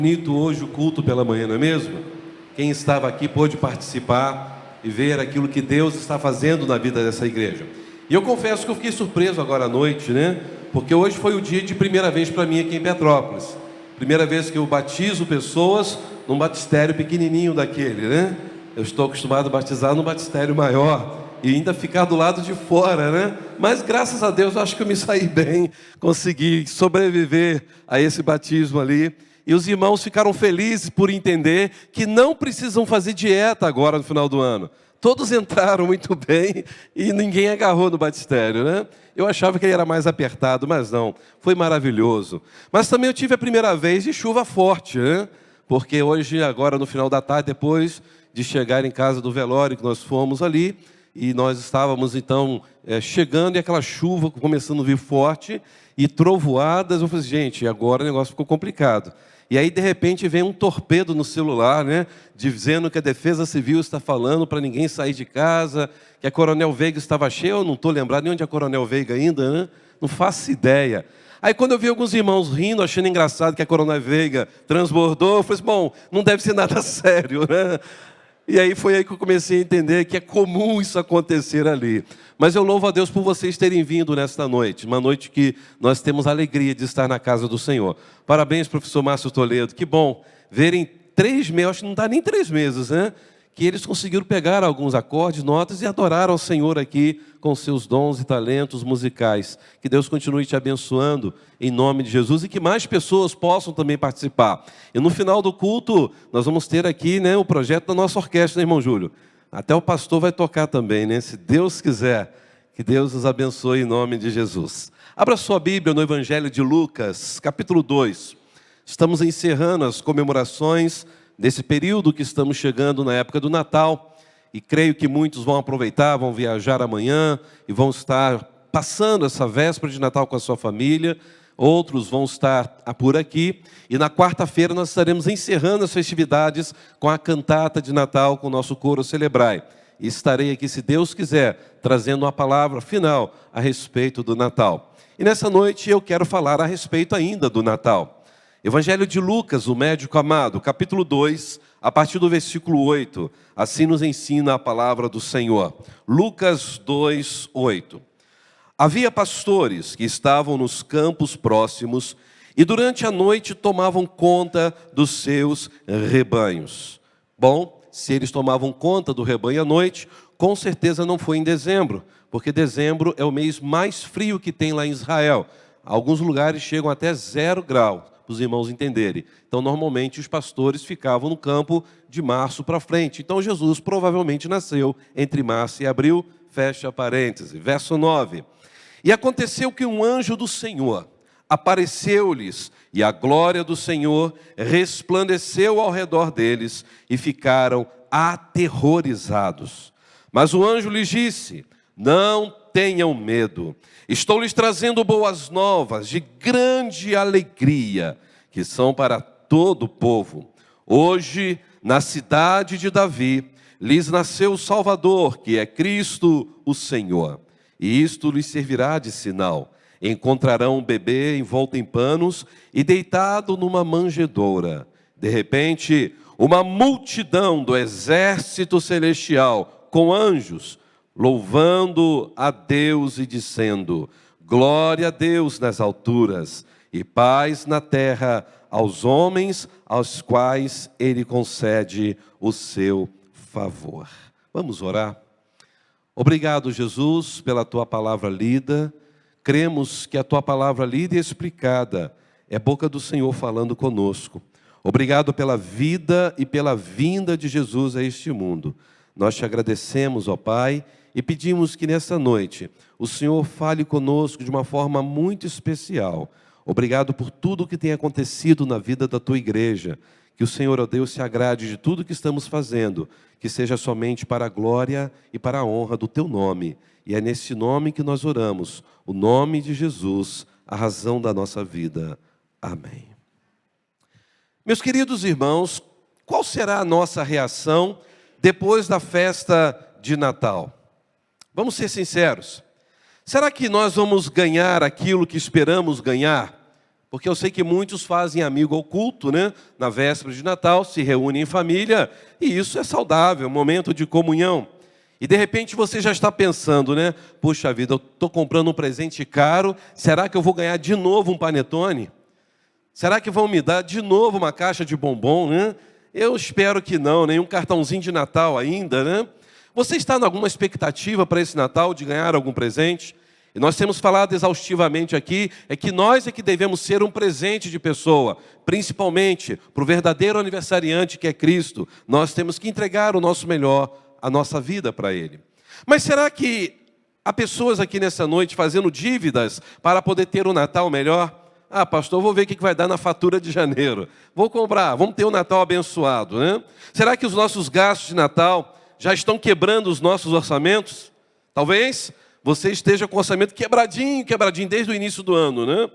Bonito hoje o culto pela manhã, não é mesmo? Quem estava aqui pôde participar e ver aquilo que Deus está fazendo na vida dessa igreja. E eu confesso que eu fiquei surpreso agora à noite, né? Porque hoje foi o dia de primeira vez para mim aqui em Petrópolis. Primeira vez que eu batizo pessoas num batistério pequenininho daquele, né? Eu estou acostumado a batizar num batistério maior e ainda ficar do lado de fora, né? Mas graças a Deus eu acho que eu me saí bem, consegui sobreviver a esse batismo ali. E os irmãos ficaram felizes por entender que não precisam fazer dieta agora no final do ano. Todos entraram muito bem e ninguém agarrou no batistério, né? Eu achava que ele era mais apertado, mas não. Foi maravilhoso. Mas também eu tive a primeira vez de chuva forte, né? Porque hoje, agora no final da tarde, depois de chegar em casa do velório, que nós fomos ali, e nós estávamos então chegando e aquela chuva começando a vir forte e trovoadas. Eu falei, gente, agora o negócio ficou complicado. E aí, de repente, vem um torpedo no celular, né, dizendo que a Defesa Civil está falando para ninguém sair de casa, que a Coronel Veiga estava cheia. Eu não estou lembrado nem onde é a Coronel Veiga ainda, né? Não faço ideia. Aí, quando eu vi alguns irmãos rindo, achando engraçado que a Coronel Veiga transbordou, eu falei assim, bom, não deve ser nada sério, né? E aí foi aí que eu comecei a entender que é comum isso acontecer ali. Mas eu louvo a Deus por vocês terem vindo nesta noite. Uma noite que nós temos a alegria de estar na casa do Senhor. Parabéns, professor Márcio Toledo. Que bom verem 3 meses, acho que não dá nem 3 meses, né? Que eles conseguiram pegar alguns acordes, notas e adorar ao Senhor aqui com seus dons e talentos musicais. Que Deus continue te abençoando em nome de Jesus e que mais pessoas possam também participar. E no final do culto, nós vamos ter aqui, né, o projeto da nossa orquestra, né, irmão Júlio? Até o pastor vai tocar também, né? Se Deus quiser. Que Deus nos abençoe em nome de Jesus. Abra sua Bíblia no Evangelho de Lucas, capítulo 2. Estamos encerrando as comemorações desse período que estamos chegando na época do Natal, e creio que muitos vão aproveitar, vão viajar amanhã e vão estar passando essa véspera de Natal com a sua família, outros vão estar por aqui, e na quarta-feira nós estaremos encerrando as festividades com a cantata de Natal com o nosso coro Celebrai. E estarei aqui, se Deus quiser, trazendo uma palavra final a respeito do Natal. E nessa noite eu quero falar a respeito ainda do Natal. Evangelho de Lucas, o médico amado, capítulo 2, a partir do versículo 8. Assim nos ensina a palavra do Senhor. Lucas 2, 8. Havia pastores que estavam nos campos próximos e durante a noite tomavam conta dos seus rebanhos. Bom, se eles tomavam conta do rebanho à noite, com certeza não foi em dezembro, porque dezembro é o mês mais frio que tem lá em Israel. Alguns lugares chegam até 0 graus. Os irmãos entenderem. Então, normalmente, os pastores ficavam no campo de março para frente. Então, Jesus provavelmente nasceu entre março e abril, fecha parêntese. Verso 9. E aconteceu que um anjo do Senhor apareceu-lhes, e a glória do Senhor resplandeceu ao redor deles, e ficaram aterrorizados. Mas o anjo lhes disse, não tenham medo. Estou lhes trazendo boas novas de grande alegria, que são para todo o povo. Hoje, na cidade de Davi, lhes nasceu o Salvador, que é Cristo o Senhor. E isto lhes servirá de sinal. Encontrarão um bebê envolto em panos e deitado numa manjedoura. De repente, uma multidão do exército celestial, com anjos, louvando a Deus e dizendo, glória a Deus nas alturas e paz na terra aos homens aos quais Ele concede o seu favor. Vamos orar? Obrigado, Jesus, pela Tua palavra lida. Cremos que a Tua palavra lida e explicada é a boca do Senhor falando conosco. Obrigado pela vida e pela vinda de Jesus a este mundo. Nós te agradecemos, ó Pai, e pedimos que nessa noite o Senhor fale conosco de uma forma muito especial. Obrigado por tudo que tem acontecido na vida da Tua igreja. Que o Senhor, ó Deus, se agrade de tudo que estamos fazendo, que seja somente para a glória e para a honra do Teu nome. E é nesse nome que nós oramos, o nome de Jesus, a razão da nossa vida. Amém. Meus queridos irmãos, qual será a nossa reação depois da festa de Natal? Vamos ser sinceros. Será que nós vamos ganhar aquilo que esperamos ganhar? Porque eu sei que muitos fazem amigo oculto, né? Na véspera de Natal, se reúnem em família, e isso é saudável, um momento de comunhão. E de repente você já está pensando, né? Puxa vida, eu estou comprando um presente caro, será que eu vou ganhar de novo um panetone? Será que vão me dar de novo uma caixa de bombom, né? Eu espero que não, nenhum cartãozinho de Natal ainda, né? Você está em alguma expectativa para esse Natal de ganhar algum presente? E nós temos falado exaustivamente aqui, é que nós é que devemos ser um presente de pessoa, principalmente para o verdadeiro aniversariante que é Cristo. Nós temos que entregar o nosso melhor, a nossa vida para Ele. Mas será que há pessoas aqui nessa noite fazendo dívidas para poder ter um Natal melhor? Ah, pastor, vou ver o que vai dar na fatura de janeiro. Vou comprar, vamos ter um Natal abençoado, né? Será que os nossos gastos de Natal já estão quebrando os nossos orçamentos? Talvez você esteja com o orçamento quebradinho desde o início do ano, né?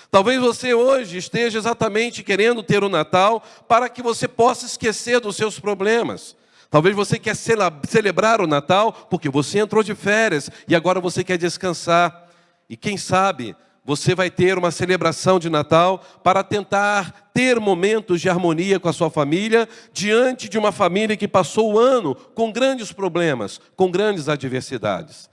Talvez você hoje esteja exatamente querendo ter o Natal para que você possa esquecer dos seus problemas. Talvez você quer celebrar o Natal porque você entrou de férias e agora você quer descansar. E quem sabe você vai ter uma celebração de Natal para tentar ter momentos de harmonia com a sua família, diante de uma família que passou o ano com grandes problemas, com grandes adversidades.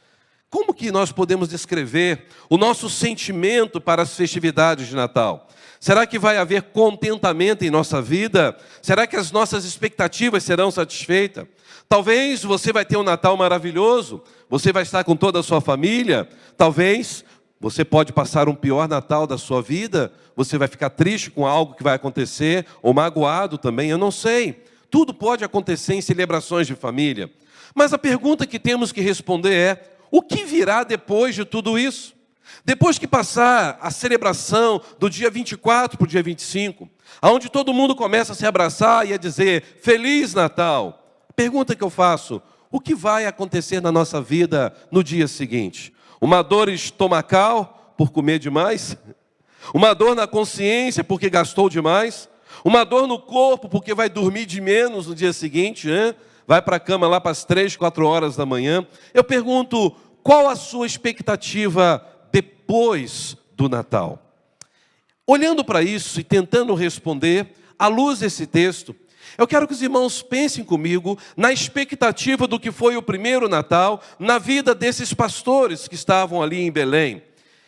Como que nós podemos descrever o nosso sentimento para as festividades de Natal? Será que vai haver contentamento em nossa vida? Será que as nossas expectativas serão satisfeitas? Talvez você vai ter um Natal maravilhoso, você vai estar com toda a sua família, talvez você pode passar um pior Natal da sua vida, você vai ficar triste com algo que vai acontecer, ou magoado também, eu não sei. Tudo pode acontecer em celebrações de família. Mas a pergunta que temos que responder é: o que virá depois de tudo isso? Depois que passar a celebração do dia 24 para o dia 25, onde todo mundo começa a se abraçar e a dizer Feliz Natal. A pergunta que eu faço: o que vai acontecer na nossa vida no dia seguinte? Uma dor estomacal por comer demais? Uma dor na consciência porque gastou demais? Uma dor no corpo porque vai dormir de menos no dia seguinte, né? Vai para a cama lá para as 3, 4 horas da manhã. Eu pergunto, qual a sua expectativa depois do Natal? Olhando para isso e tentando responder, à luz desse texto, eu quero que os irmãos pensem comigo na expectativa do que foi o primeiro Natal na vida desses pastores que estavam ali em Belém.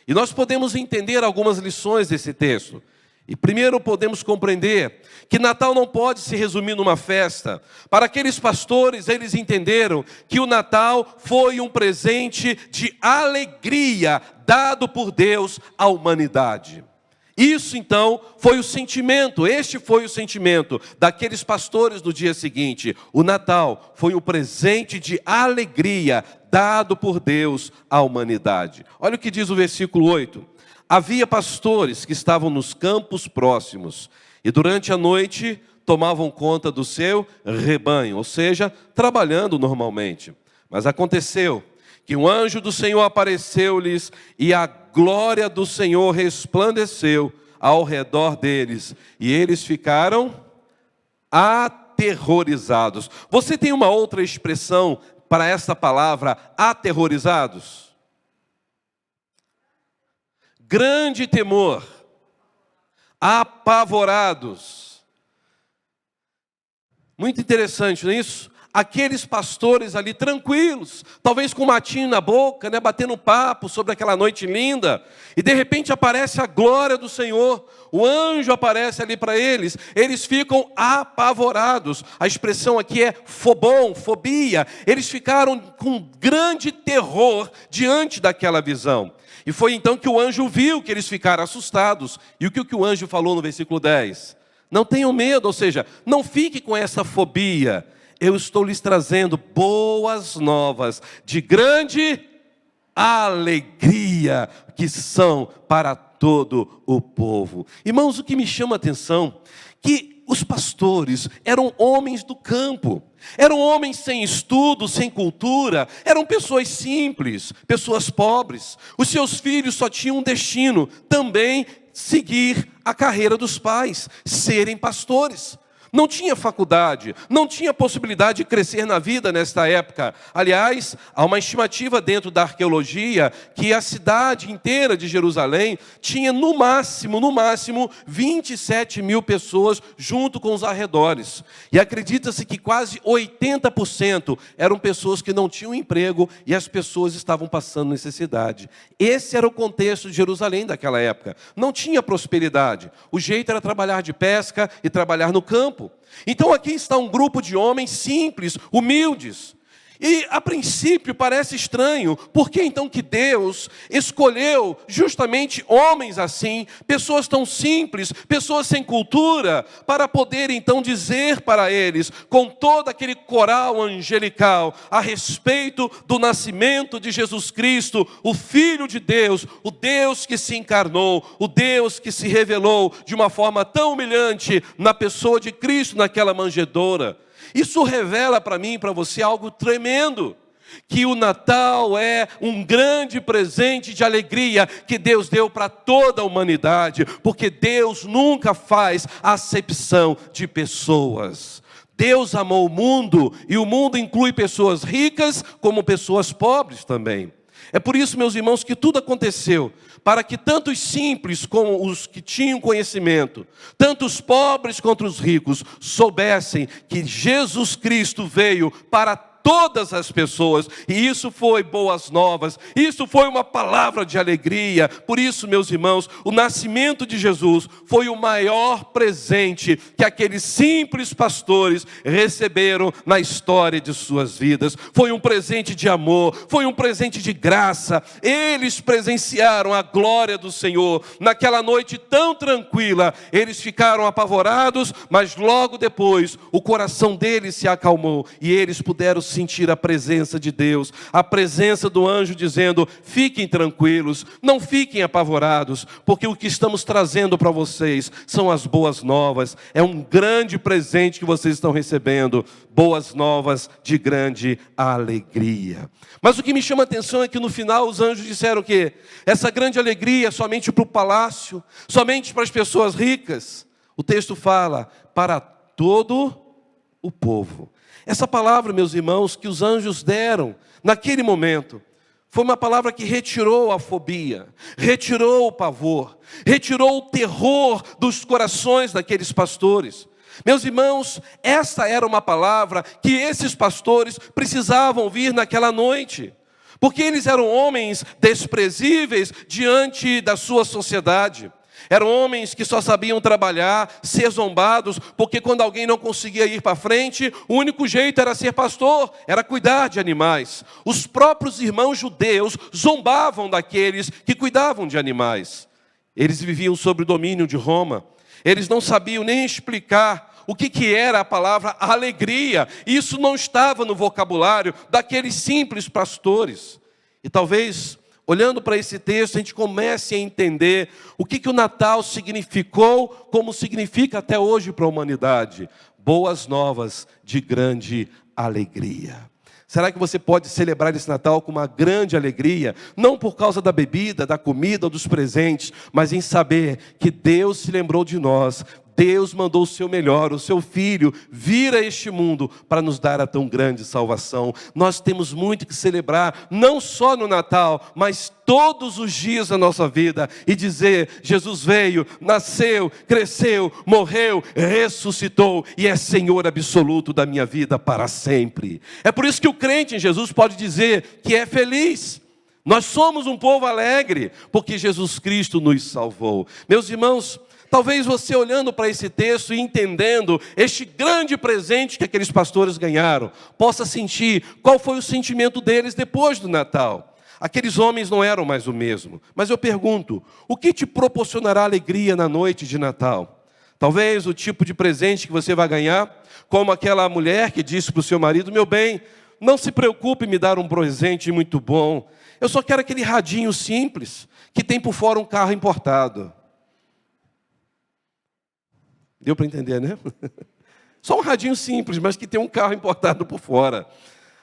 E nós podemos entender algumas lições desse texto. E primeiro podemos compreender que Natal não pode se resumir numa festa. Para aqueles pastores, eles entenderam que o Natal foi um presente de alegria dado por Deus à humanidade. Isso então foi o sentimento, este foi o sentimento daqueles pastores no dia seguinte. O Natal foi um presente de alegria dado por Deus à humanidade. Olha o que diz o versículo 8. Havia pastores que estavam nos campos próximos e durante a noite tomavam conta do seu rebanho, ou seja, trabalhando normalmente. Mas aconteceu que um anjo do Senhor apareceu-lhes e a glória do Senhor resplandeceu ao redor deles e eles ficaram aterrorizados. Você tem uma outra expressão para essa palavra, aterrorizados? Grande temor, apavorados. Muito interessante, não é isso? Aqueles pastores ali tranquilos, talvez com um matinho na boca, né, batendo papo sobre aquela noite linda, e de repente aparece a glória do Senhor, o anjo aparece ali para eles, eles ficam apavorados. A expressão aqui é fobom, fobia. Eles ficaram com grande terror diante daquela visão. E foi então que o anjo viu que eles ficaram assustados. E o que o anjo falou no versículo 10? Não tenham medo, ou seja, não fique com essa fobia. Eu estou lhes trazendo boas novas de grande alegria que são para todo o povo. Irmãos, o que me chama a atenção, que os pastores eram homens do campo, eram homens sem estudo, sem cultura, eram pessoas simples, pessoas pobres. Os seus filhos só tinham um destino, também seguir a carreira dos pais, serem pastores. Não tinha faculdade, não tinha possibilidade de crescer na vida nesta época. Aliás, há uma estimativa dentro da arqueologia que a cidade inteira de Jerusalém tinha no máximo 27 mil pessoas junto com os arredores. E acredita-se que quase 80% eram pessoas que não tinham emprego e as pessoas estavam passando necessidade. Esse era o contexto de Jerusalém daquela época. Não tinha prosperidade. O jeito era trabalhar de pesca e trabalhar no campo. Então aqui está um grupo de homens simples, humildes. E a princípio parece estranho, por que então que Deus escolheu justamente homens assim, pessoas tão simples, pessoas sem cultura, para poder então dizer para eles, com todo aquele coral angelical, a respeito do nascimento de Jesus Cristo, o Filho de Deus, o Deus que se encarnou, o Deus que se revelou de uma forma tão humilhante na pessoa de Cristo naquela manjedoura. Isso revela para mim e para você algo tremendo, que o Natal é um grande presente de alegria que Deus deu para toda a humanidade, porque Deus nunca faz acepção de pessoas. Deus amou o mundo, e o mundo inclui pessoas ricas como pessoas pobres também. É por isso, meus irmãos, que tudo aconteceu, para que tanto os simples como os que tinham conhecimento, tanto os pobres quanto os ricos, soubessem que Jesus Cristo veio para todas as pessoas, e isso foi boas novas, isso foi uma palavra de alegria. Por isso, meus irmãos, o nascimento de Jesus foi o maior presente que aqueles simples pastores receberam na história de suas vidas. Foi um presente de amor, foi um presente de graça. Eles presenciaram a glória do Senhor naquela noite tão tranquila. Eles ficaram apavorados, mas logo depois o coração deles se acalmou e eles puderam sentir a presença de Deus, a presença do anjo dizendo: fiquem tranquilos, não fiquem apavorados, porque o que estamos trazendo para vocês são as boas novas. É um grande presente que vocês estão recebendo, boas novas de grande alegria. Mas o que me chama a atenção é que no final os anjos disseram que essa grande alegria é somente para o palácio, somente para as pessoas ricas. O texto fala: para todo o povo. Essa palavra, meus irmãos, que os anjos deram naquele momento, foi uma palavra que retirou a fobia, retirou o pavor, retirou o terror dos corações daqueles pastores. Meus irmãos, essa era uma palavra que esses pastores precisavam ouvir naquela noite, porque eles eram homens desprezíveis diante da sua sociedade. Eram homens que só sabiam trabalhar, ser zombados, porque quando alguém não conseguia ir para frente, o único jeito era ser pastor, era cuidar de animais. Os próprios irmãos judeus zombavam daqueles que cuidavam de animais. Eles viviam sob o domínio de Roma. Eles não sabiam nem explicar o que era a palavra alegria. Isso não estava no vocabulário daqueles simples pastores. E talvez, olhando para esse texto, a gente comece a entender o que o Natal significou, como significa até hoje para a humanidade. Boas novas de grande alegria. Será que você pode celebrar esse Natal com uma grande alegria? Não por causa da bebida, da comida, dos presentes, mas em saber que Deus se lembrou de nós. Deus mandou o seu melhor, o seu Filho, vir a este mundo para nos dar a tão grande salvação. Nós temos muito que celebrar, não só no Natal, mas todos os dias da nossa vida, e dizer: Jesus veio, nasceu, cresceu, morreu, ressuscitou, e é Senhor absoluto da minha vida para sempre. É por isso que o crente em Jesus pode dizer que é feliz. Nós somos um povo alegre, porque Jesus Cristo nos salvou. Meus irmãos, talvez você olhando para esse texto e entendendo este grande presente que aqueles pastores ganharam, possa sentir qual foi o sentimento deles depois do Natal. Aqueles homens não eram mais o mesmo. Mas eu pergunto, o que te proporcionará alegria na noite de Natal? Talvez o tipo de presente que você vai ganhar, como aquela mulher que disse para o seu marido: meu bem, não se preocupe em me dar um presente muito bom. Eu só quero aquele radinho simples, que tem por fora um carro importado. Deu para entender, né? Só um radinho simples, mas que tem um carro importado por fora.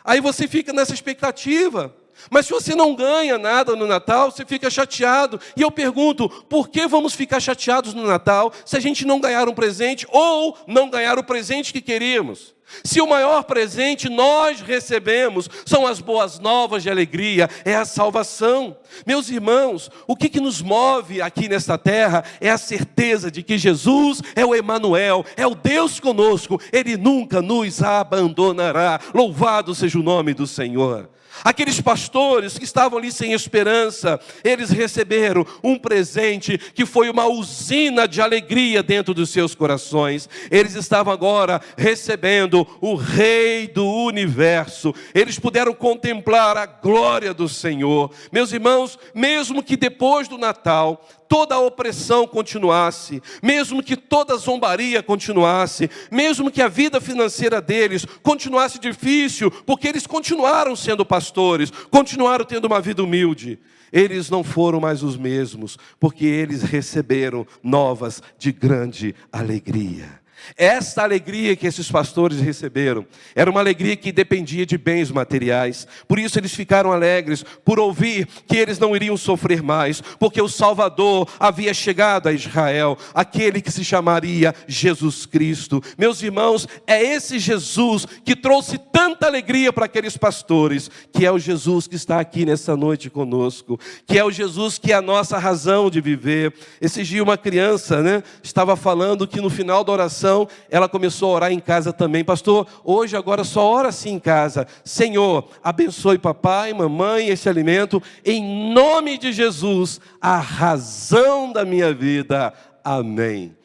Aí você fica nessa expectativa. Mas se você não ganha nada no Natal, você fica chateado. E eu pergunto, por que vamos ficar chateados no Natal se a gente não ganhar um presente ou não ganhar o presente que queríamos? Se o maior presente nós recebemos são as boas novas de alegria, é a salvação. Meus irmãos, o que nos move aqui nesta terra é a certeza de que Jesus é o Emanuel, é o Deus conosco. Ele nunca nos abandonará. Louvado seja o nome do Senhor. Aqueles pastores que estavam ali sem esperança, eles receberam um presente que foi uma usina de alegria dentro dos seus corações. Eles estavam agora recebendo o Rei do Universo. Eles puderam contemplar a glória do Senhor. Meus irmãos, mesmo que depois do Natal toda a opressão continuasse, mesmo que toda a zombaria continuasse, mesmo que a vida financeira deles continuasse difícil, porque eles continuaram sendo pastores, continuaram tendo uma vida humilde, eles não foram mais os mesmos, porque eles receberam novas de grande alegria. Esta alegria que esses pastores receberam era uma alegria que dependia de bens materiais. Por isso eles ficaram alegres por ouvir que eles não iriam sofrer mais, porque o Salvador havia chegado a Israel, aquele que se chamaria Jesus Cristo. Meus irmãos, é esse Jesus que trouxe tanta alegria para aqueles pastores, que é o Jesus que está aqui nessa noite conosco, que é o Jesus que é a nossa razão de viver. Esse dia uma criança, estava falando que no final da oração ela começou a orar em casa também. Pastor, hoje agora só ora assim em casa. Senhor, abençoe papai, mamãe, esse alimento, em nome de Jesus, a razão da minha vida. Amém.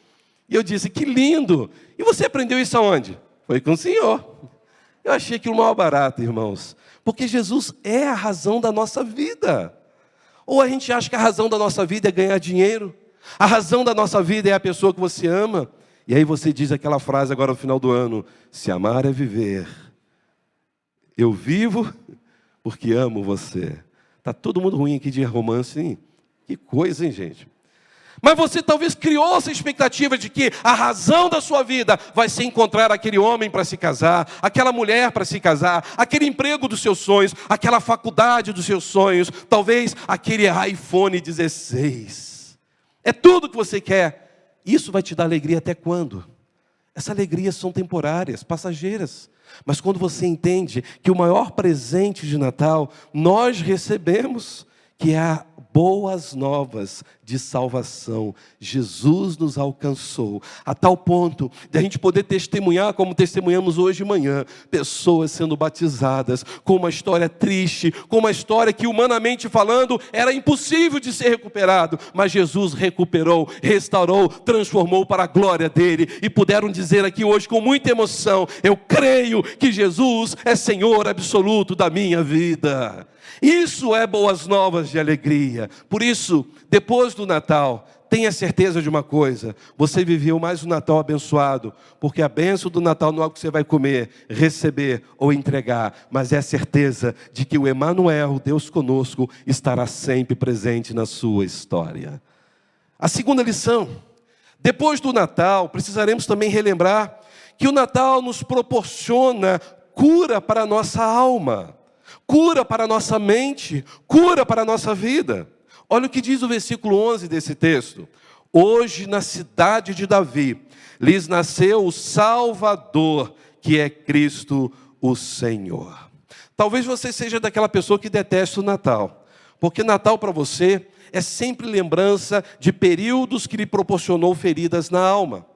E eu disse, que lindo. E você aprendeu isso aonde? Foi com o Senhor. Eu achei aquilo mal barato, irmãos. Porque Jesus é a razão da nossa vida. Ou a gente acha que a razão da nossa vida é ganhar dinheiro? A razão da nossa vida é a pessoa que você ama? E aí você diz aquela frase agora no final do ano, se amar é viver. Eu vivo porque amo você. Está todo mundo ruim aqui de romance, hein? Que coisa, hein, gente? Mas você talvez criou essa expectativa de que a razão da sua vida vai ser encontrar aquele homem para se casar, aquela mulher para se casar, aquele emprego dos seus sonhos, aquela faculdade dos seus sonhos, talvez aquele iPhone 16. É tudo que você quer. Isso vai te dar alegria até quando? Essas alegrias são temporárias, passageiras. Mas quando você entende que o maior presente de Natal nós recebemos, que é a boas novas de salvação. Jesus nos alcançou a tal ponto de a gente poder testemunhar, como testemunhamos hoje de manhã, pessoas sendo batizadas, com uma história triste, com uma história que humanamente falando era impossível de ser recuperado, mas Jesus recuperou, restaurou, transformou para a glória dele, e puderam dizer aqui hoje com muita emoção, eu creio que Jesus é Senhor absoluto da minha vida. Isso é boas novas de alegria. Por isso, depois do Natal, tenha certeza de uma coisa, você viveu mais um Natal abençoado, porque a bênção do Natal não é o que você vai comer, receber ou entregar, mas é a certeza de que o Emanuel, Deus conosco, estará sempre presente na sua história. A segunda lição, depois do Natal, precisaremos também relembrar que o Natal nos proporciona cura para a nossa alma, cura para a nossa mente, cura para a nossa vida. Olha o que diz o versículo 11 desse texto. Hoje na cidade de Davi, lhes nasceu o Salvador, que é Cristo o Senhor. Talvez você seja daquela pessoa que detesta o Natal, porque Natal para você é sempre lembrança de períodos que lhe proporcionou feridas na alma.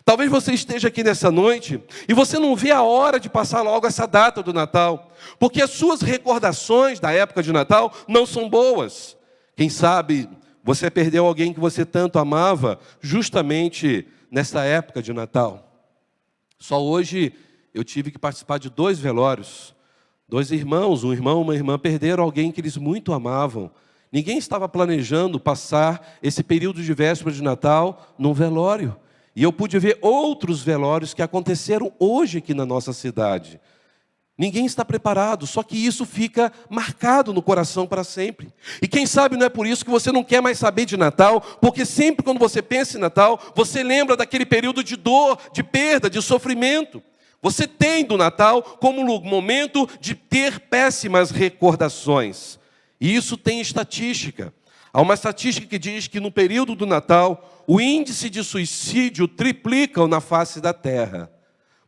Talvez você esteja aqui nessa noite e você não vê a hora de passar logo essa data do Natal, porque as suas recordações da época de Natal não são boas. Quem sabe você perdeu alguém que você tanto amava justamente nessa época de Natal. Só hoje eu tive que participar de 2 velórios. 2 irmãos, um irmão e uma irmã, perderam alguém que eles muito amavam. Ninguém estava planejando passar esse período de véspera de Natal num velório. E eu pude ver outros velórios que aconteceram hoje aqui na nossa cidade. Ninguém está preparado, só que isso fica marcado no coração para sempre. E quem sabe não é por isso que você não quer mais saber de Natal, porque sempre quando você pensa em Natal, você lembra daquele período de dor, de perda, de sofrimento. Você tem do Natal como um momento de ter péssimas recordações. E isso tem estatística. Há uma estatística que diz que no período do Natal, o índice de suicídio triplica na face da terra.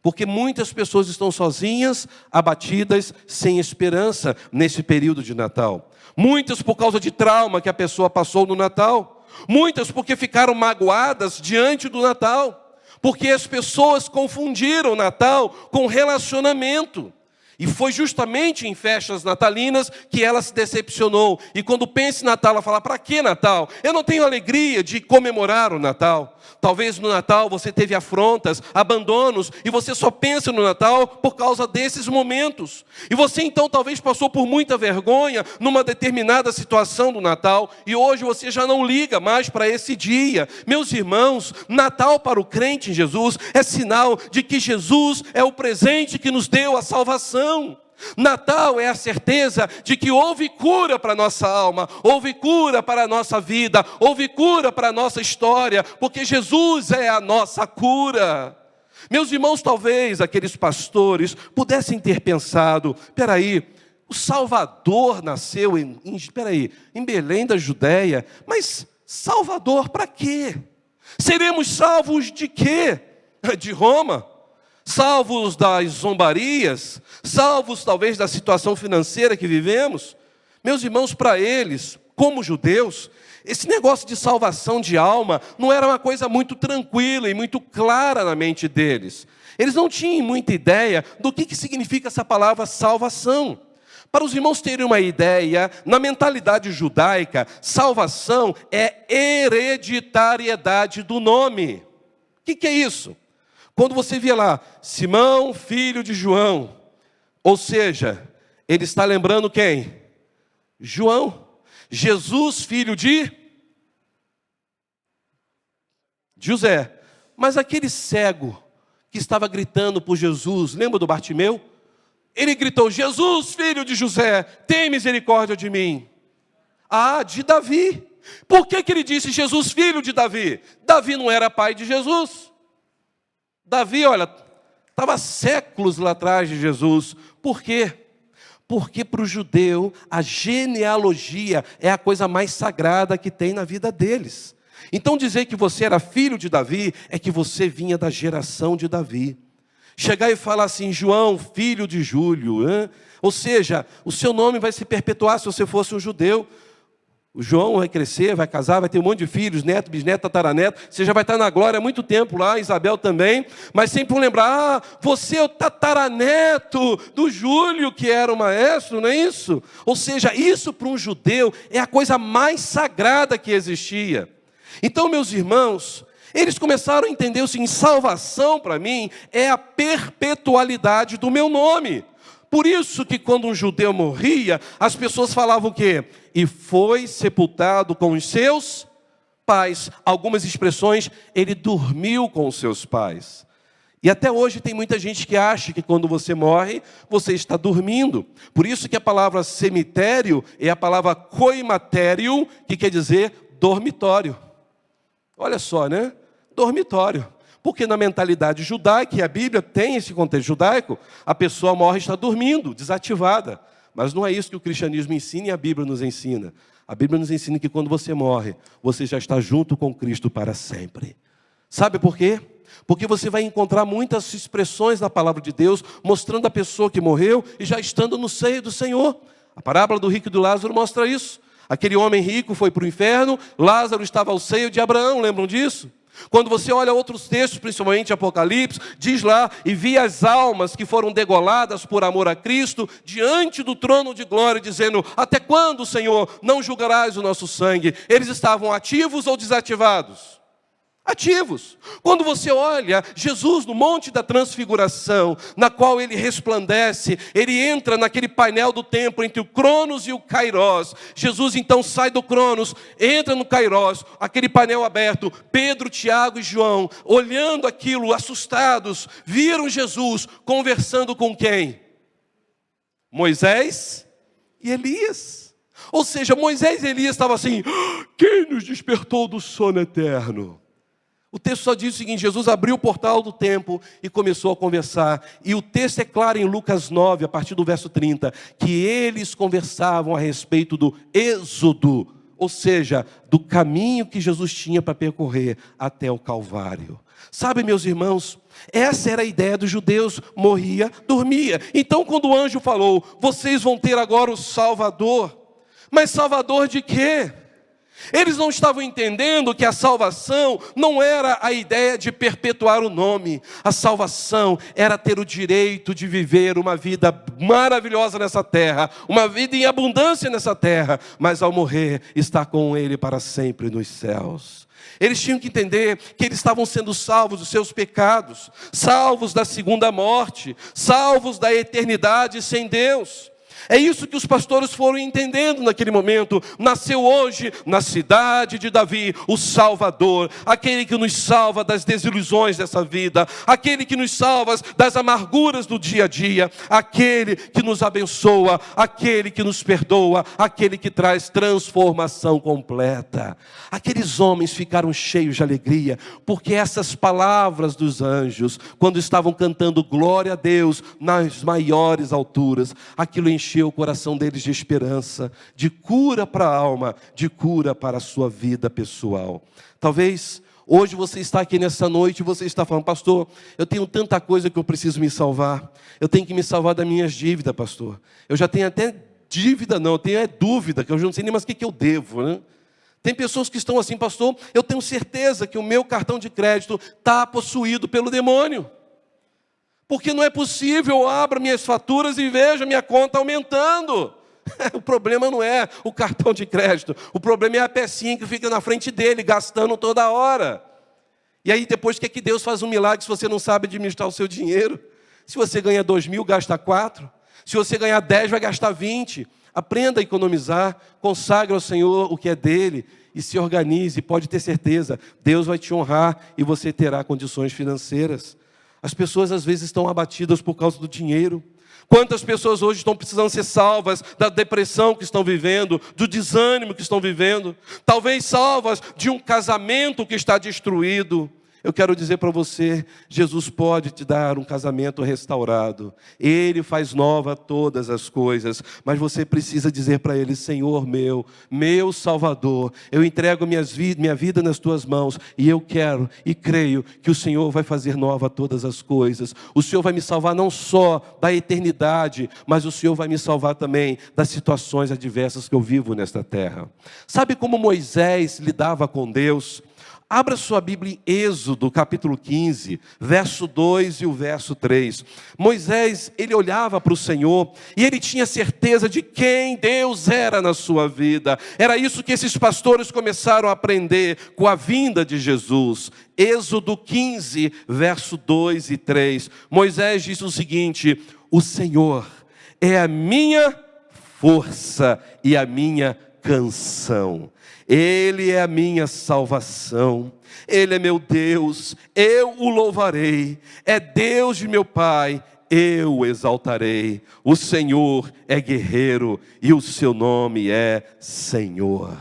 Porque muitas pessoas estão sozinhas, abatidas, sem esperança nesse período de Natal. Muitas por causa de trauma que a pessoa passou no Natal. Muitas porque ficaram magoadas diante do Natal. Porque as pessoas confundiram Natal com relacionamento. E foi justamente em festas natalinas que ela se decepcionou. E quando pensa em Natal, ela fala, para que Natal? Eu não tenho alegria de comemorar o Natal. Talvez no Natal você teve afrontas, abandonos, e você só pensa no Natal por causa desses momentos. E você então talvez passou por muita vergonha numa determinada situação do Natal, e hoje você já não liga mais para esse dia. Meus irmãos, Natal para o crente em Jesus é sinal de que Jesus é o presente que nos deu a salvação. Natal é a certeza de que houve cura para a nossa alma, houve cura para a nossa vida, houve cura para a nossa história, porque Jesus é a nossa cura. Meus irmãos, talvez aqueles pastores pudessem ter pensado, peraí, o Salvador nasceu em Belém da Judéia, mas Salvador para quê? Seremos salvos de quê? De Roma? Salvos das zombarias, salvos talvez da situação financeira que vivemos. Meus irmãos, para eles, como judeus, esse negócio de salvação de alma não era uma coisa muito tranquila e muito clara na mente deles. Eles não tinham muita ideia do que significa essa palavra salvação. Para os irmãos terem uma ideia, na mentalidade judaica, salvação é hereditariedade do nome. O que é isso? Quando você via lá, Simão, filho de João, ou seja, ele está lembrando quem? João. Jesus, filho de José. Mas aquele cego que estava gritando por Jesus, lembra do Bartimeu? Ele gritou, Jesus, filho de José, tem misericórdia de mim. Ah, de Davi. Por que ele disse Jesus, filho de Davi? Davi não era pai de Jesus. Davi, olha, estava séculos lá atrás de Jesus. Por quê? Porque para o judeu, a genealogia é a coisa mais sagrada que tem na vida deles. Então dizer que você era filho de Davi, é que você vinha da geração de Davi. Chegar e falar assim, João, filho de Júlio, hein? Ou seja, o seu nome vai se perpetuar se você fosse um judeu. O João vai crescer, vai casar, vai ter um monte de filhos, neto, bisneto, tataraneto. Você já vai estar na glória há muito tempo lá, Isabel também. Mas sempre lembrar, você é o tataraneto do Júlio, que era o maestro, não é isso? Ou seja, isso para um judeu é a coisa mais sagrada que existia. Então, meus irmãos, eles começaram a entender o seguinte, salvação para mim é a perpetualidade do meu nome. Por isso que quando um judeu morria, as pessoas falavam o quê? E foi sepultado com os seus pais. Algumas expressões, ele dormiu com os seus pais. E até hoje tem muita gente que acha que quando você morre, você está dormindo. Por isso que a palavra cemitério é a palavra koimatério, que quer dizer dormitório. Olha só, né? Dormitório. Porque na mentalidade judaica, e a Bíblia tem esse contexto judaico, a pessoa morre e está dormindo, desativada. Mas não é isso que o cristianismo ensina e a Bíblia nos ensina. A Bíblia nos ensina que quando você morre, você já está junto com Cristo para sempre. Sabe por quê? Porque você vai encontrar muitas expressões na palavra de Deus, mostrando a pessoa que morreu e já estando no seio do Senhor. A parábola do rico e do Lázaro mostra isso. Aquele homem rico foi para o inferno, Lázaro estava ao seio de Abraão, lembram disso? Quando você olha outros textos, principalmente Apocalipse, diz lá, e vi as almas que foram degoladas por amor a Cristo, diante do trono de glória, dizendo, até quando, Senhor, não julgarás o nosso sangue? Eles estavam ativos ou desativados? Ativos. Quando você olha Jesus no Monte da Transfiguração, na qual ele resplandece, ele entra naquele painel do templo entre o Cronos e o Kairos. Jesus então sai do Cronos, entra no Kairos, aquele painel aberto. Pedro, Tiago e João, olhando aquilo, assustados, viram Jesus conversando com quem? Moisés e Elias. Ou seja, Moisés e Elias estavam assim, quem nos despertou do sono eterno? O texto só diz o seguinte: Jesus abriu o portal do templo e começou a conversar. E o texto é claro em Lucas 9, a partir do verso 30, que eles conversavam a respeito do êxodo, ou seja, do caminho que Jesus tinha para percorrer até o Calvário. Sabe, meus irmãos, essa era a ideia dos judeus: morria, dormia. Então, quando o anjo falou: vocês vão ter agora o Salvador, mas Salvador de quê? Eles não estavam entendendo que a salvação não era a ideia de perpetuar o nome. A salvação era ter o direito de viver uma vida maravilhosa nessa terra, uma vida em abundância nessa terra, mas ao morrer, estar com Ele para sempre nos céus. Eles tinham que entender que eles estavam sendo salvos dos seus pecados, salvos da segunda morte, salvos da eternidade sem Deus. É isso que os pastores foram entendendo naquele momento. Nasceu hoje, na cidade de Davi, o Salvador, aquele que nos salva das desilusões dessa vida, aquele que nos salva das amarguras do dia a dia, aquele que nos abençoa, aquele que nos perdoa, aquele que traz transformação completa. Aqueles homens ficaram cheios de alegria, porque essas palavras dos anjos, quando estavam cantando glória a Deus nas maiores alturas, aquilo encheu o coração deles de esperança, de cura para a alma, de cura para a sua vida pessoal. Talvez hoje você está aqui nessa noite e você está falando: pastor, eu tenho tanta coisa que eu preciso me salvar. Eu tenho que me salvar das minhas dívidas, pastor. Eu já tenho até dívida, não, eu tenho dúvida, que eu já não sei nem mais o que eu devo, né? Tem pessoas que estão assim: pastor, eu tenho certeza que o meu cartão de crédito está possuído pelo demônio. Porque não é possível, eu abro minhas faturas e vejo a minha conta aumentando. O problema não é o cartão de crédito, o problema é a pecinha que fica na frente dele, gastando toda hora. E aí depois que é que Deus faz um milagre se você não sabe administrar o seu dinheiro? Se você ganha 2.000, gasta 4. Se você ganhar 10, vai gastar 20. Aprenda a economizar, consagre ao Senhor o que é dele e se organize. Pode ter certeza, Deus vai te honrar e você terá condições financeiras. As pessoas às vezes estão abatidas por causa do dinheiro. Quantas pessoas hoje estão precisando ser salvas da depressão que estão vivendo, do desânimo que estão vivendo, talvez salvas de um casamento que está destruído. Eu quero dizer para você, Jesus pode te dar um casamento restaurado. Ele faz nova todas as coisas, mas você precisa dizer para Ele: Senhor meu Salvador, eu entrego minha vida nas Tuas mãos, e eu quero e creio que o Senhor vai fazer nova todas as coisas. O Senhor vai me salvar não só da eternidade, mas o Senhor vai me salvar também das situações adversas que eu vivo nesta terra. Sabe como Moisés lidava com Deus? Abra sua Bíblia em Êxodo, capítulo 15, verso 2 e o verso 3. Moisés, ele olhava para o Senhor e ele tinha certeza de quem Deus era na sua vida. Era isso que esses pastores começaram a aprender com a vinda de Jesus. Êxodo 15, verso 2 e 3. Moisés disse o seguinte: o Senhor é a minha força e a minha canção. Ele é a minha salvação, Ele é meu Deus, eu o louvarei. É Deus de meu Pai, eu o exaltarei. O Senhor é guerreiro e o seu nome é Senhor.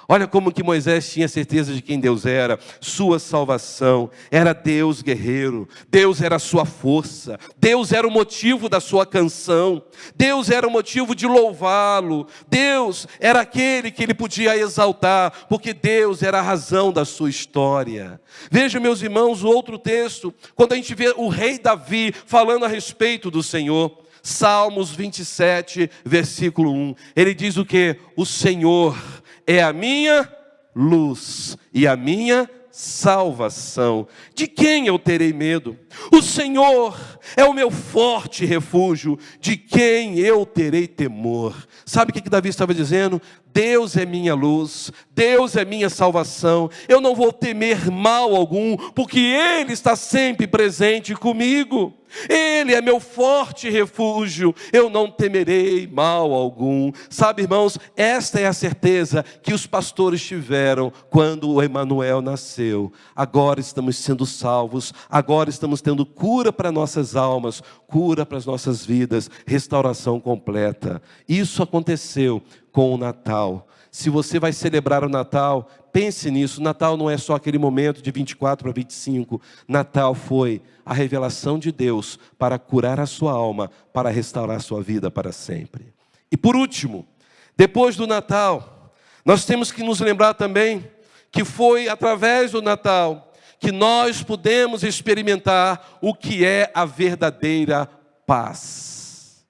Olha como que Moisés tinha certeza de quem Deus era, sua salvação, era Deus guerreiro, Deus era a sua força, Deus era o motivo da sua canção, Deus era o motivo de louvá-lo, Deus era aquele que ele podia exaltar, porque Deus era a razão da sua história. Veja, meus irmãos, o outro texto, quando a gente vê o rei Davi falando a respeito do Senhor, Salmos 27, versículo 1, ele diz o quê? O Senhor é a minha luz e a minha salvação. De quem eu terei medo? O Senhor é o meu forte refúgio. De quem eu terei temor? Sabe o que Davi estava dizendo? Deus é minha luz, Deus é minha salvação. Eu não vou temer mal algum, porque Ele está sempre presente comigo. Ele é meu forte refúgio, eu não temerei mal algum. Sabe, irmãos, esta é a certeza que os pastores tiveram quando o Emanuel nasceu. Agora estamos sendo salvos, agora estamos tendo cura para nossas almas, cura para as nossas vidas, restauração completa. Isso aconteceu com o Natal. Se você vai celebrar o Natal, pense nisso, Natal não é só aquele momento de 24 para 25. Natal foi a revelação de Deus para curar a sua alma, para restaurar a sua vida para sempre. E por último, depois do Natal, nós temos que nos lembrar também que foi através do Natal que nós podemos experimentar o que é a verdadeira paz.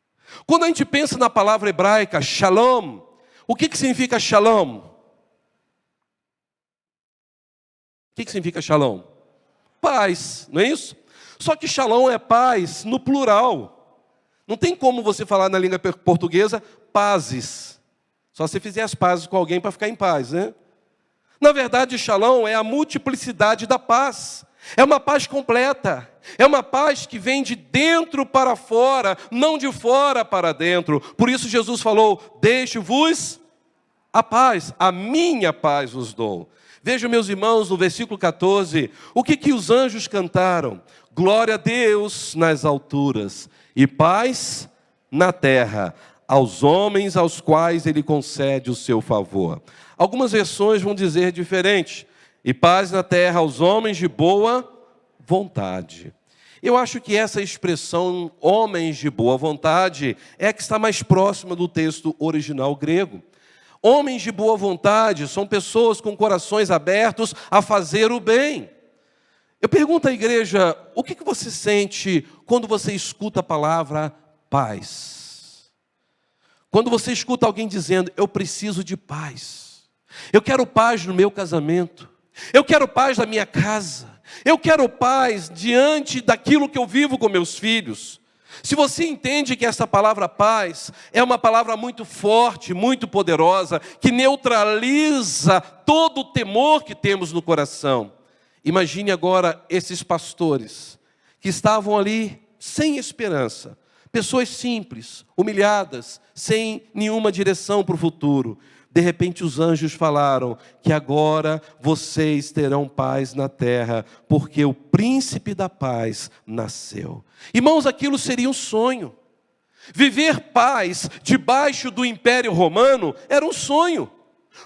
Quando a gente pensa na palavra hebraica, shalom, o que significa shalom? O que significa shalom? Paz, não é isso? Só que shalom é paz no plural. Não tem como você falar na língua portuguesa pazes. Só se fizer as pazes com alguém para ficar em paz, né? Na verdade, shalom é a multiplicidade da paz. É uma paz completa. É uma paz que vem de dentro para fora, não de fora para dentro. Por isso Jesus falou, deixo-vos a paz, a minha paz vos dou. Vejam, meus irmãos, no versículo 14, o que os anjos cantaram? Glória a Deus nas alturas e paz na terra, aos homens aos quais Ele concede o seu favor. Algumas versões vão dizer diferente. E paz na terra aos homens de boa vontade. Eu acho que essa expressão, homens de boa vontade, é a que está mais próxima do texto original grego. Homens de boa vontade são pessoas com corações abertos a fazer o bem. Eu pergunto à igreja, o que você sente quando você escuta a palavra paz? Quando você escuta alguém dizendo, eu preciso de paz. Eu quero paz no meu casamento. Eu quero paz na minha casa. Eu quero paz diante daquilo que eu vivo com meus filhos. Se você entende que essa palavra paz é uma palavra muito forte, muito poderosa, que neutraliza todo o temor que temos no coração. Imagine agora esses pastores que estavam ali sem esperança. Pessoas simples, humilhadas, sem nenhuma direção para o futuro. De repente os anjos falaram que agora vocês terão paz na terra, porque o príncipe da paz nasceu. Irmãos, aquilo seria um sonho. Viver paz debaixo do Império Romano era um sonho.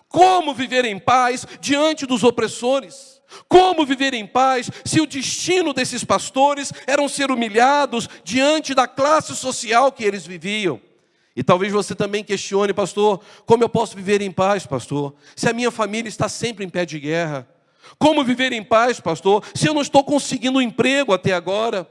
Como viver em paz diante dos opressores? Como viver em paz se o destino desses pastores era ser humilhados diante da classe social que eles viviam? E talvez você também questione, pastor, como eu posso viver em paz, pastor, se a minha família está sempre em pé de guerra? Como viver em paz, pastor, se eu não estou conseguindo um emprego até agora?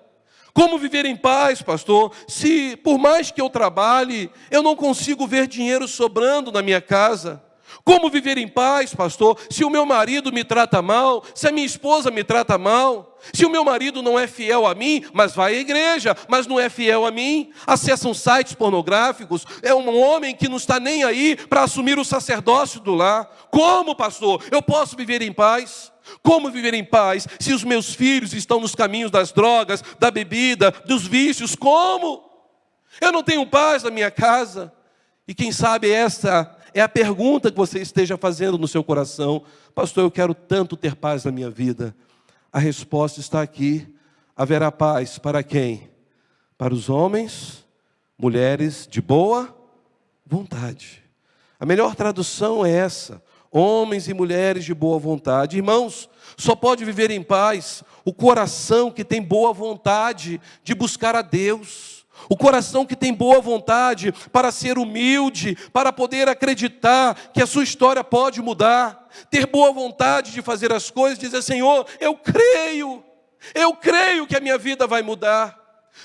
Como viver em paz, pastor, se por mais que eu trabalhe, eu não consigo ver dinheiro sobrando na minha casa? Como viver em paz, pastor, se o meu marido me trata mal, se a minha esposa me trata mal, se o meu marido não é fiel a mim, mas vai à igreja, mas não é fiel a mim, acessam sites pornográficos, é um homem que não está nem aí para assumir o sacerdócio do lar. Como, pastor, eu posso viver em paz? Como viver em paz se os meus filhos estão nos caminhos das drogas, da bebida, dos vícios? Como? Eu não tenho paz na minha casa. E quem sabe essa é a pergunta que você esteja fazendo no seu coração. Pastor, eu quero tanto ter paz na minha vida. A resposta está aqui. Haverá paz para quem? Para os homens, mulheres de boa vontade. A melhor tradução é essa. Homens e mulheres de boa vontade. Irmãos, só pode viver em paz o coração que tem boa vontade de buscar a Deus. O coração que tem boa vontade para ser humilde, para poder acreditar que a sua história pode mudar. Ter boa vontade de fazer as coisas, dizer, Senhor, eu creio que a minha vida vai mudar.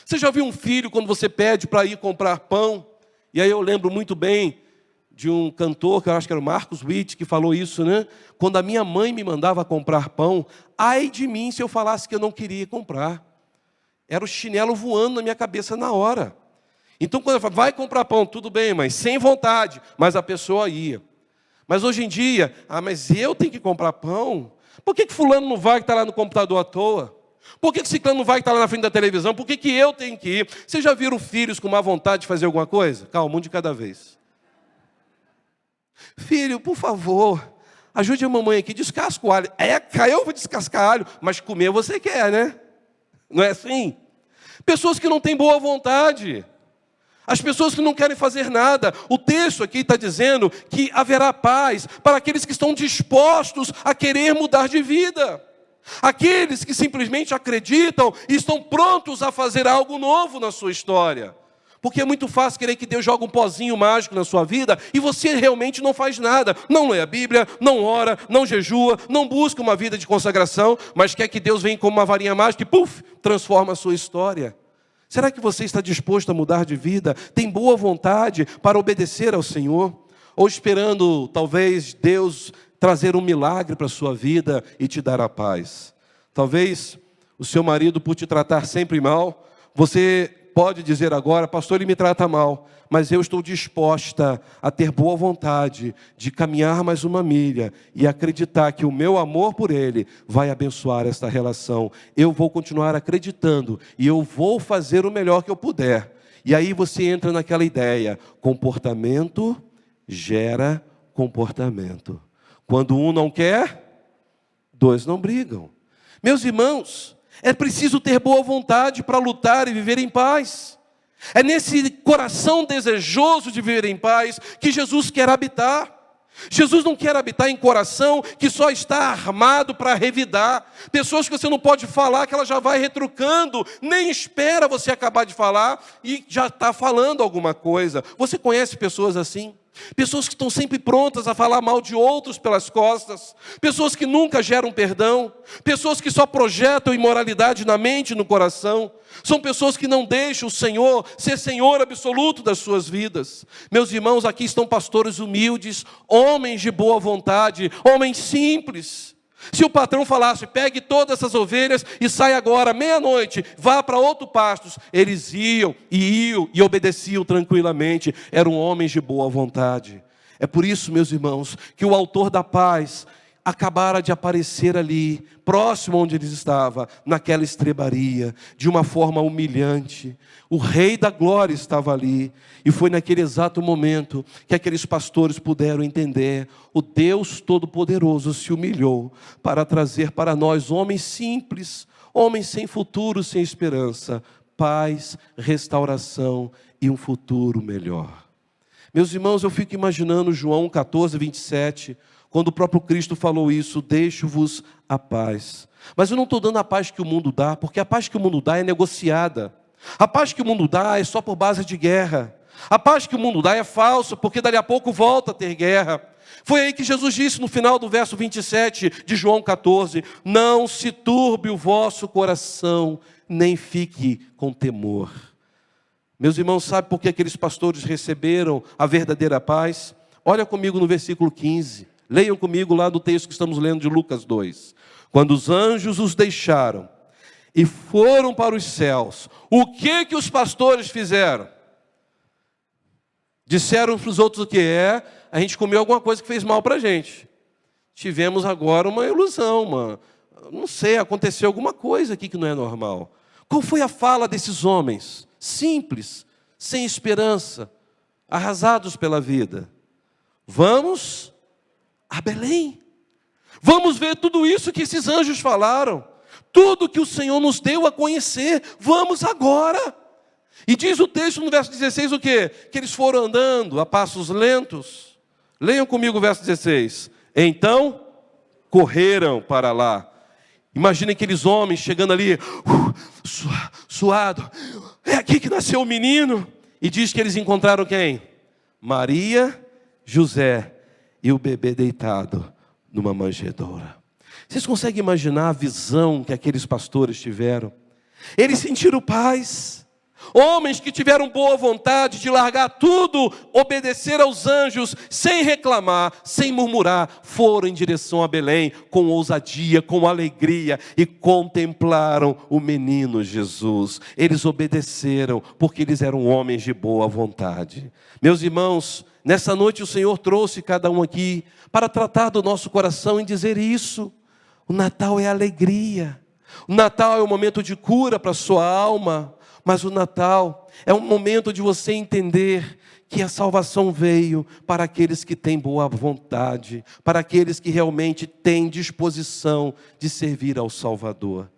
Você já viu um filho quando você pede para ir comprar pão? E aí eu lembro muito bem de um cantor, que eu acho que era o Marcos Witt, que falou isso, né? Quando a minha mãe me mandava comprar pão, ai de mim se eu falasse que eu não queria comprar. Era o chinelo voando na minha cabeça na hora. Então quando eu falava, vai comprar pão, tudo bem, mas sem vontade, mas a pessoa ia. Mas hoje em dia, mas eu tenho que comprar pão? Por que fulano não vai que está lá no computador à toa? Por que ciclano não vai que está lá na frente da televisão? Por que eu tenho que ir? Vocês já viram filhos com má vontade de fazer alguma coisa? Calma, um de cada vez. Filho, por favor, ajude a mamãe aqui, descasca o alho. Eu vou descascar alho, mas comer você quer, né? Não é assim? Pessoas que não têm boa vontade. As pessoas que não querem fazer nada. O texto aqui está dizendo que haverá paz para aqueles que estão dispostos a querer mudar de vida. Aqueles que simplesmente acreditam e estão prontos a fazer algo novo na sua história. Porque é muito fácil querer que Deus jogue um pozinho mágico na sua vida e você realmente não faz nada. Não lê a Bíblia, não ora, não jejua, não busca uma vida de consagração, mas quer que Deus venha como uma varinha mágica e puf, transforma a sua história. Será que você está disposto a mudar de vida? Tem boa vontade para obedecer ao Senhor? Ou esperando, talvez, Deus trazer um milagre para a sua vida e te dar a paz? Talvez o seu marido, por te tratar sempre mal, você pode dizer agora: pastor, ele me trata mal, mas eu estou disposta a ter boa vontade de caminhar mais uma milha e acreditar que o meu amor por ele vai abençoar esta relação. Eu vou continuar acreditando e eu vou fazer o melhor que eu puder. E aí você entra naquela ideia: comportamento gera comportamento. Quando um não quer, dois não brigam. Meus irmãos, é preciso ter boa vontade para lutar e viver em paz. É nesse coração desejoso de viver em paz que Jesus quer habitar. Jesus não quer habitar em coração que só está armado para revidar. Pessoas que você não pode falar, que ela já vai retrucando, nem espera você acabar de falar e já está falando alguma coisa. Você conhece pessoas assim? Pessoas que estão sempre prontas a falar mal de outros pelas costas, pessoas que nunca geram perdão, pessoas que só projetam imoralidade na mente e no coração, são pessoas que não deixam o Senhor ser Senhor absoluto das suas vidas. Meus irmãos, aqui estão pastores humildes, homens de boa vontade, homens simples. Se o patrão falasse: pegue todas essas ovelhas e saia agora, meia-noite, vá para outro pasto, eles iam e obedeciam tranquilamente. Eram homens de boa vontade. É por isso, meus irmãos, que o autor da paz acabara de aparecer ali, próximo onde eles estavam, naquela estrebaria, de uma forma humilhante. O Rei da Glória estava ali, e foi naquele exato momento que aqueles pastores puderam entender: o Deus Todo-Poderoso se humilhou para trazer para nós, homens simples, homens sem futuro, sem esperança, paz, restauração e um futuro melhor. Meus irmãos, eu fico imaginando João 14, 27, quando o próprio Cristo falou isso: deixo-vos a paz. Mas eu não estou dando a paz que o mundo dá, porque a paz que o mundo dá é negociada. A paz que o mundo dá é só por base de guerra. A paz que o mundo dá é falsa, porque dali a pouco volta a ter guerra. Foi aí que Jesus disse no final do verso 27 de João 14: não se turbe o vosso coração, nem fique com temor. Meus irmãos, sabe por que aqueles pastores receberam a verdadeira paz? Olha comigo no versículo 15. Leiam comigo lá do texto que estamos lendo de Lucas 2. Quando os anjos os deixaram e foram para os céus, o que os pastores fizeram? Disseram para os outros o que? A gente comeu alguma coisa que fez mal para a gente. Tivemos agora uma ilusão, não sei, aconteceu alguma coisa aqui que não é normal. Qual foi a fala desses homens? Simples, sem esperança, arrasados pela vida. Vamos a Belém. Vamos ver tudo isso que esses anjos falaram. Tudo que o Senhor nos deu a conhecer. Vamos agora. E diz o texto no verso 16 o quê? Que eles foram andando a passos lentos. Leiam comigo o verso 16. Então, correram para lá. Imaginem aqueles homens chegando ali, suado. É aqui que nasceu o menino. E diz que eles encontraram quem? Maria, José e o bebê deitado numa manjedoura. Vocês conseguem imaginar a visão que aqueles pastores tiveram? Eles sentiram paz. Homens que tiveram boa vontade de largar tudo, obedecer aos anjos, sem reclamar, sem murmurar, foram em direção a Belém, com ousadia, com alegria, e contemplaram o menino Jesus. Eles obedeceram, porque eles eram homens de boa vontade. Meus irmãos, nessa noite o Senhor trouxe cada um aqui, para tratar do nosso coração e dizer isso. O Natal é alegria, o Natal é um momento de cura para a sua alma, mas o Natal é um momento de você entender que a salvação veio para aqueles que têm boa vontade, para aqueles que realmente têm disposição de servir ao Salvador.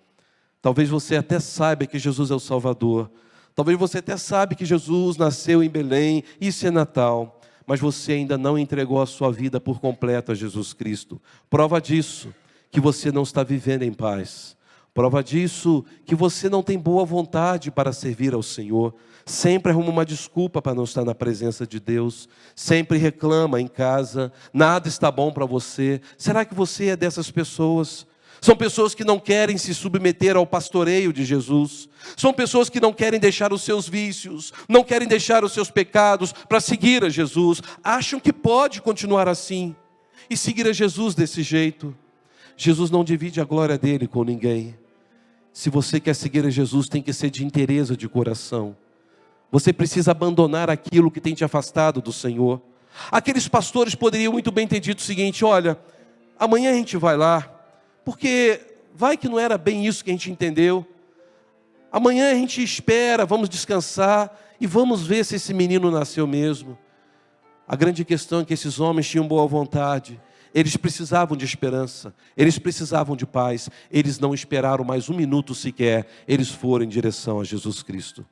Talvez você até saiba que Jesus é o Salvador, Talvez você até sabe que Jesus nasceu em Belém, isso é Natal, mas você ainda não entregou a sua vida por completo a Jesus Cristo. Prova disso, que você não está vivendo em paz. Prova disso, que você não tem boa vontade para servir ao Senhor. Sempre arruma uma desculpa para não estar na presença de Deus. Sempre reclama em casa, nada está bom para você. Será que você é dessas pessoas? São pessoas que não querem se submeter ao pastoreio de Jesus. São pessoas que não querem deixar os seus vícios, não querem deixar os seus pecados para seguir a Jesus. Acham que pode continuar assim e seguir a Jesus desse jeito. Jesus não divide a glória dele com ninguém. Se você quer seguir a Jesus, tem que ser de inteireza de coração. Você precisa abandonar aquilo que tem te afastado do Senhor. Aqueles pastores poderiam muito bem ter dito o seguinte: olha, amanhã a gente vai lá, porque vai que não era bem isso que a gente entendeu. Amanhã a gente espera, vamos descansar e vamos ver se esse menino nasceu mesmo. A grande questão é que esses homens tinham boa vontade. Eles precisavam de esperança, eles precisavam de paz. Eles não esperaram mais um minuto sequer, eles foram em direção a Jesus Cristo.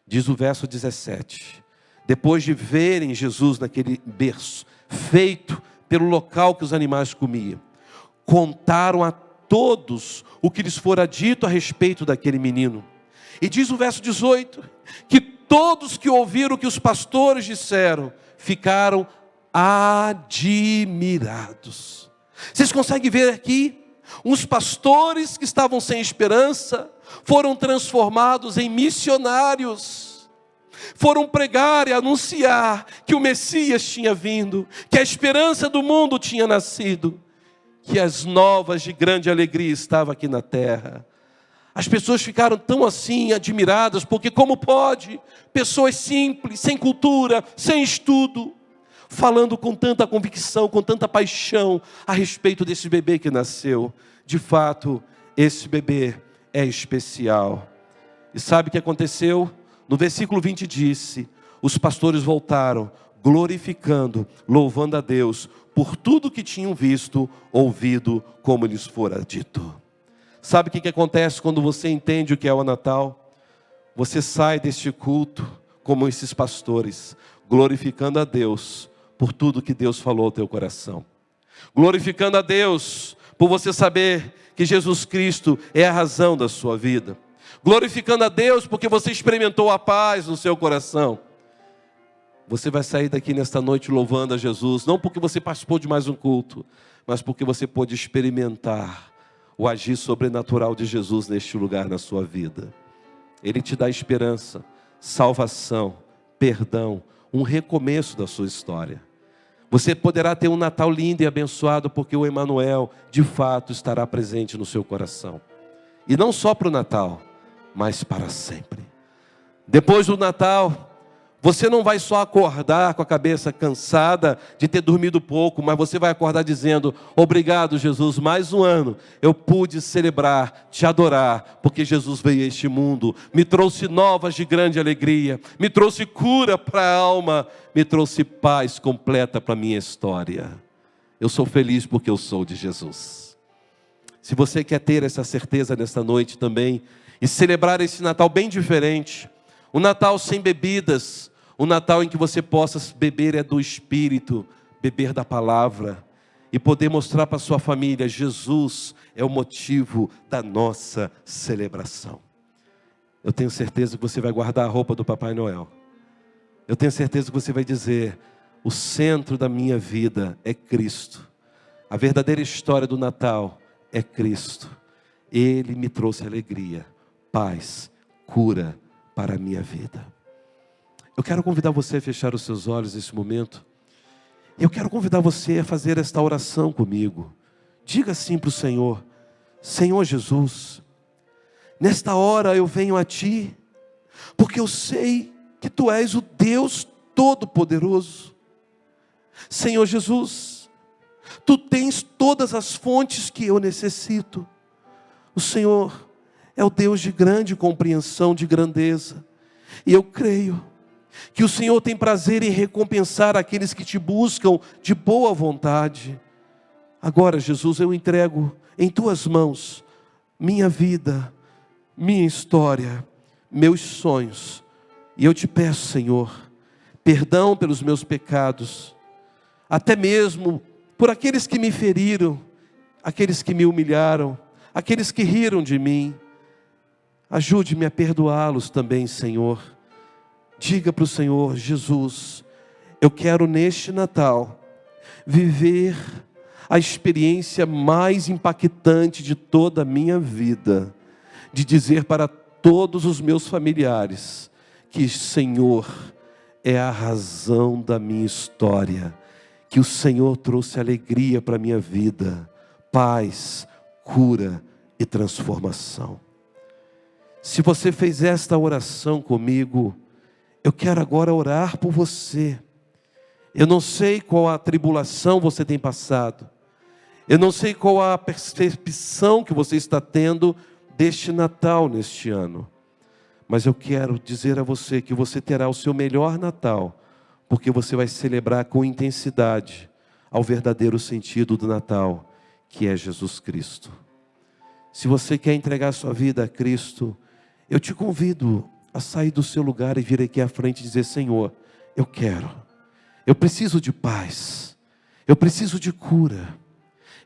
Diz o verso 17, depois de verem Jesus naquele berço, feito pelo local que os animais comiam, contaram a todos o que lhes fora dito a respeito daquele menino. E diz o verso 18, que todos que ouviram o que os pastores disseram, ficaram admirados. Vocês conseguem ver aqui? Uns pastores que estavam sem esperança, foram transformados em missionários. Foram pregar e anunciar que o Messias tinha vindo, que a esperança do mundo tinha nascido, que as novas de grande alegria estavam aqui na terra. As pessoas ficaram tão assim admiradas, porque como pode? Pessoas simples, sem cultura, sem estudo, falando com tanta convicção, com tanta paixão a respeito desse bebê que nasceu. De fato, esse bebê é especial. E sabe o que aconteceu? No versículo 20 disse, os pastores voltaram, glorificando, louvando a Deus, por tudo que tinham visto, ouvido, como lhes fora dito. Sabe o que acontece quando você entende o que é o Natal? Você sai deste culto, como esses pastores, glorificando a Deus, por tudo que Deus falou ao teu coração. Glorificando a Deus, por você saber que Jesus Cristo é a razão da sua vida. Glorificando a Deus, porque você experimentou a paz no seu coração. Você vai sair daqui nesta noite louvando a Jesus, não porque você participou de mais um culto, mas porque você pôde experimentar o agir sobrenatural de Jesus neste lugar na sua vida. Ele te dá esperança, salvação, perdão, um recomeço da sua história. Você poderá ter um Natal lindo e abençoado, porque o Emanuel, de fato, estará presente no seu coração. E não só para o Natal, mas para sempre. Depois do Natal, você não vai só acordar com a cabeça cansada de ter dormido pouco, mas você vai acordar dizendo, obrigado Jesus, mais um ano eu pude celebrar, te adorar, porque Jesus veio a este mundo, me trouxe novas de grande alegria, me trouxe cura para a alma, me trouxe paz completa para a minha história. Eu sou feliz porque eu sou de Jesus. Se você quer ter essa certeza nesta noite também, e celebrar esse Natal bem diferente, um Natal sem bebidas, um Natal em que você possa beber do Espírito, beber da palavra, e poder mostrar para a sua família, Jesus é o motivo da nossa celebração. Eu tenho certeza que você vai guardar a roupa do Papai Noel. Eu tenho certeza que você vai dizer, o centro da minha vida é Cristo. A verdadeira história do Natal é Cristo. Ele me trouxe alegria, paz, cura para a minha vida. Eu quero convidar você a fechar os seus olhos nesse momento. Eu quero convidar você a fazer esta oração comigo. Diga assim para o Senhor, Senhor Jesus, nesta hora eu venho a Ti, porque eu sei que Tu és o Deus Todo-Poderoso. Senhor Jesus, Tu tens todas as fontes que eu necessito. O Senhor é o Deus de grande compreensão, de grandeza. E eu creio que o Senhor tem prazer em recompensar aqueles que Te buscam de boa vontade. Agora, Jesus, eu entrego em Tuas mãos minha vida, minha história, meus sonhos. E eu te peço, Senhor, perdão pelos meus pecados, até mesmo por aqueles que me feriram, aqueles que me humilharam, aqueles que riram de mim. Ajude-me a perdoá-los também, Senhor. Diga para o Senhor: Jesus, eu quero neste Natal viver a experiência mais impactante de toda a minha vida, de dizer para todos os meus familiares que Senhor é a razão da minha história, que o Senhor trouxe alegria para a minha vida, paz, cura e transformação. Se você fez esta oração comigo, eu quero agora orar por você. Eu não sei qual a tribulação você tem passado, eu não sei qual a percepção que você está tendo deste Natal neste ano, mas eu quero dizer a você que você terá o seu melhor Natal, porque você vai celebrar com intensidade ao verdadeiro sentido do Natal, que é Jesus Cristo. Se você quer entregar sua vida a Cristo, eu te convido a sair do seu lugar e vir aqui à frente e dizer: Senhor, eu preciso de paz, eu preciso de cura,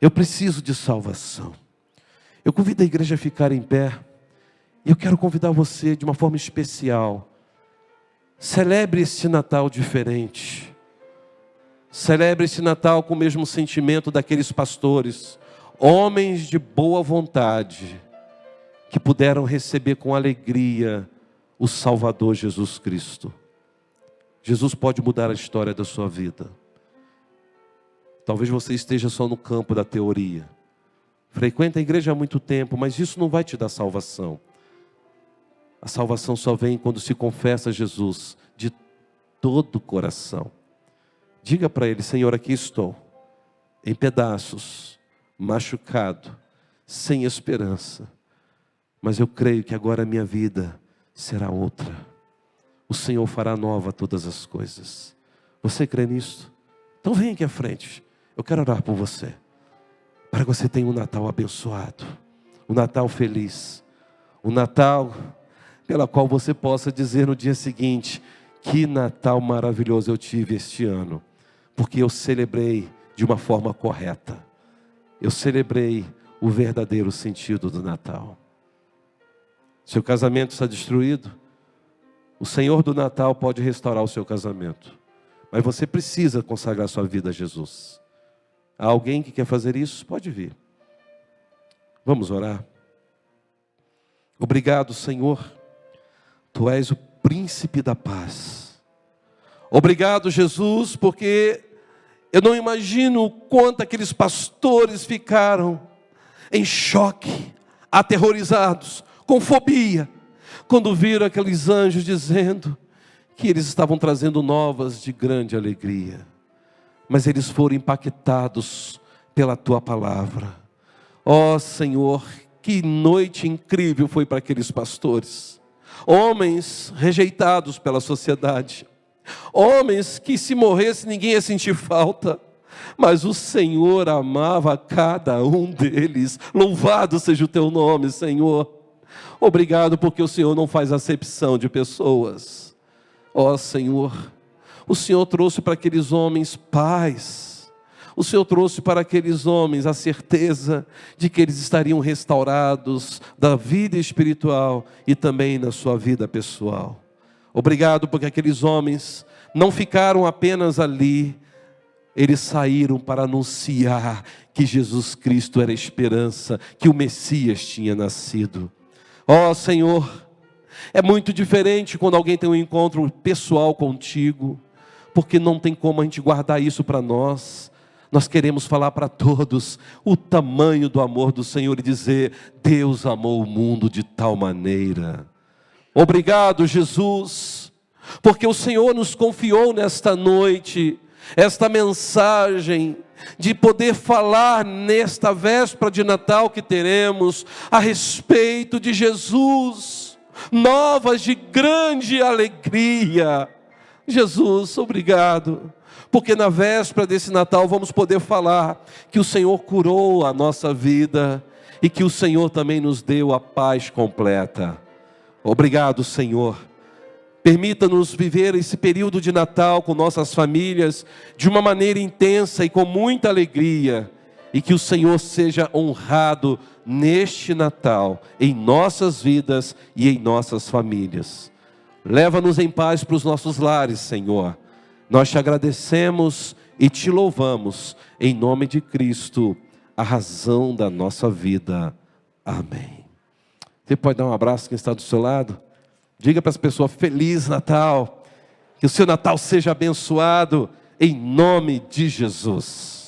eu preciso de salvação. Eu convido a igreja a ficar em pé, e eu quero convidar você de uma forma especial. Celebre este Natal diferente, celebre este Natal com o mesmo sentimento daqueles pastores, homens de boa vontade, que puderam receber com alegria o Salvador Jesus Cristo. Jesus pode mudar a história da sua vida. Talvez você esteja só no campo da teoria, frequenta a igreja há muito tempo, mas isso não vai te dar salvação. A salvação só vem quando se confessa a Jesus de todo o coração. Diga para Ele: Senhor, aqui estou, em pedaços, machucado, sem esperança, mas eu creio que agora a minha vida será outra. O Senhor fará nova todas as coisas. Você crê nisso? Então vem aqui à frente. Eu quero orar por você, para que você tenha um Natal abençoado, um Natal feliz, um Natal pela qual você possa dizer no dia seguinte: que Natal maravilhoso eu tive este ano, porque eu celebrei de uma forma correta, eu celebrei o verdadeiro sentido do Natal. Seu casamento está destruído, o Senhor do Natal pode restaurar o seu casamento, mas você precisa consagrar sua vida a Jesus. Há alguém que quer fazer isso? Pode vir. Vamos orar. Obrigado, Senhor, Tu és o príncipe da paz. Obrigado, Jesus, porque eu não imagino o quanto aqueles pastores ficaram em choque, aterrorizados, com fobia, quando viram aqueles anjos dizendo que eles estavam trazendo novas de grande alegria. Mas eles foram impactados pela Tua palavra. Ó Senhor, que noite incrível foi para aqueles pastores. Homens rejeitados pela sociedade, homens que se morresse ninguém ia sentir falta, mas o Senhor amava cada um deles. Louvado seja o Teu nome, Senhor. Obrigado porque o Senhor não faz acepção de pessoas. Ó Senhor, o Senhor trouxe para aqueles homens paz. O Senhor trouxe para aqueles homens a certeza de que eles estariam restaurados da vida espiritual e também na sua vida pessoal. Obrigado porque aqueles homens não ficaram apenas ali, eles saíram para anunciar que Jesus Cristo era a esperança, que o Messias tinha nascido. Ó Senhor, é muito diferente quando alguém tem um encontro pessoal contigo, porque não tem como a gente guardar isso para nós. Nós queremos falar para todos o tamanho do amor do Senhor e dizer: Deus amou o mundo de tal maneira. Obrigado, Jesus, porque o Senhor nos confiou nesta noite esta mensagem de poder falar nesta véspera de Natal que teremos a respeito de Jesus, novas de grande alegria. Jesus, obrigado, porque na véspera desse Natal vamos poder falar que o Senhor curou a nossa vida e que o Senhor também nos deu a paz completa. Obrigado, Senhor. Permita-nos viver esse período de Natal com nossas famílias de uma maneira intensa e com muita alegria, e que o Senhor seja honrado neste Natal, em nossas vidas e em nossas famílias. Leva-nos em paz para os nossos lares, Senhor. Nós te agradecemos e te louvamos, em nome de Cristo, a razão da nossa vida. Amém. Você pode dar um abraço a quem está do seu lado? Diga para as pessoas: Feliz Natal, que o seu Natal seja abençoado, em nome de Jesus.